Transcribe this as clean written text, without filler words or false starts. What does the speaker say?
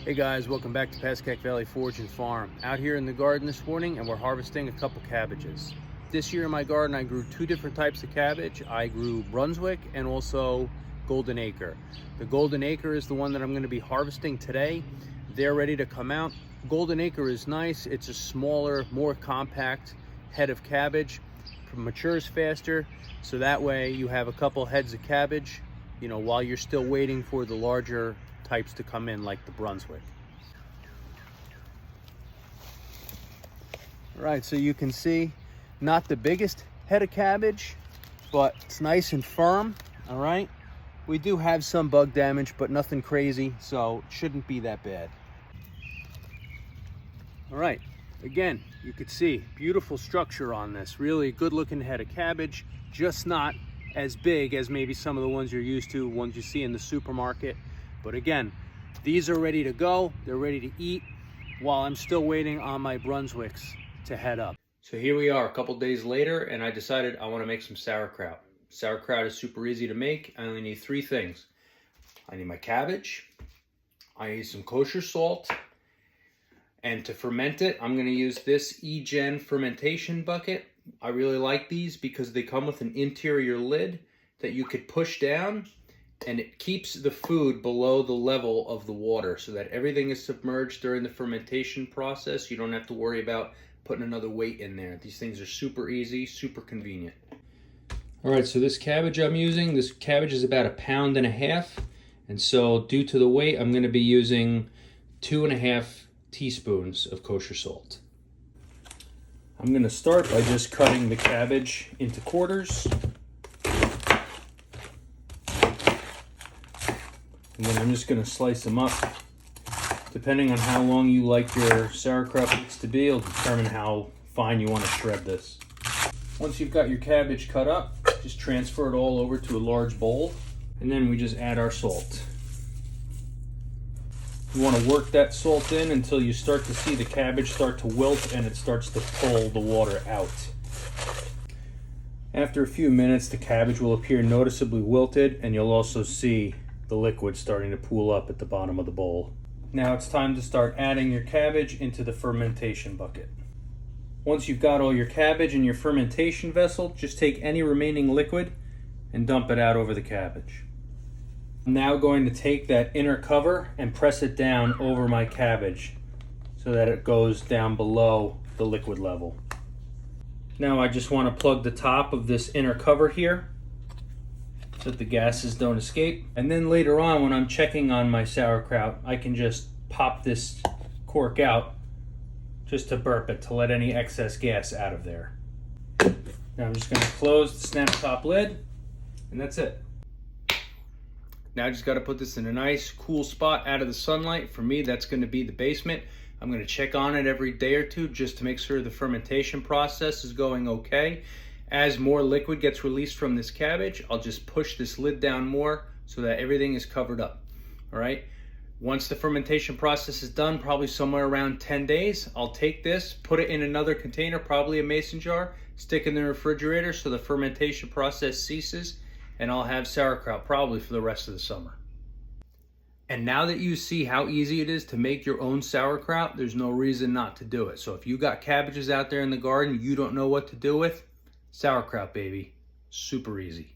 Hey guys, welcome back to Pascack Valley Forge and Farm. Out here in the garden this morning, and we're harvesting a couple cabbages. This year in my garden I grew two different types of cabbage. I grew Brunswick and also Golden Acre. The Golden Acre is the one that I'm going to be harvesting today. They're ready to come out. Golden Acre is nice. It's a smaller, more compact head of cabbage. Matures faster, so that way you have a couple heads of cabbage, while you're still waiting for the larger types to come in, like the Brunswick. All right, so you can see not the biggest head of cabbage, but it's nice and firm. All right, we do have some bug damage, but nothing crazy, so it shouldn't be that bad. All right, again, you could see beautiful structure on this. Really good looking head of cabbage, just not as big as maybe some of the ones you're used to, ones you see in the supermarket. But again, these are ready to go. They're ready to eat while I'm still waiting on my Brunswicks to head up. So here we are a couple days later, and I decided I want to make some sauerkraut. Sauerkraut is super easy to make. I only need three things. I need my cabbage, I need some kosher salt, and to ferment it, I'm going to use this E-Gen fermentation bucket. I really like these because they come with an interior lid that you could push down, and it keeps the food below the level of the water so that everything is submerged during the fermentation process. You don't have to worry about putting another weight in there. These things are super easy, super convenient. All right, so this cabbage I'm using, this cabbage is about 1.5 pounds, and so due to the weight, I'm going to be using 2.5 teaspoons of kosher salt. I'm going to start by just cutting the cabbage into quarters. And then I'm just going to slice them up. Depending on how long you like your sauerkraut mix to be, it'll determine how fine you want to shred this. Once you've got your cabbage cut up, just transfer it all over to a large bowl, and then we just add our salt. You want to work that salt in until you start to see the cabbage start to wilt and it starts to pull the water out. After a few minutes, the cabbage will appear noticeably wilted, and you'll also see the liquid starting to pool up at the bottom of the bowl. Now it's time to start adding your cabbage into the fermentation bucket. Once you've got all your cabbage in your fermentation vessel, just take any remaining liquid and dump it out over the cabbage. I'm now going to take that inner cover and press it down over my cabbage so that it goes down below the liquid level. Now I just want to plug the top of this inner cover here so that the gases don't escape. And then later on, when I'm checking on my sauerkraut, I can just pop this cork out just to burp it, to let any excess gas out of there. Now I'm just going to close the snap top lid, and that's it. Now I just got to put this in a nice cool spot out of the sunlight. For me, that's going to be the basement. I'm going to check on it every day or two just to make sure the fermentation process is going okay. As more liquid gets released from this cabbage, I'll just push this lid down more so that everything is covered up. All right. Once the fermentation process is done, probably somewhere around 10 days, I'll take this, put it in another container, probably a mason jar, stick it in the refrigerator so the fermentation process ceases, and I'll have sauerkraut probably for the rest of the summer. And now that you see how easy it is to make your own sauerkraut, there's no reason not to do it. So if you got cabbages out there in the garden you don't know what to do with, sauerkraut, baby. Super easy.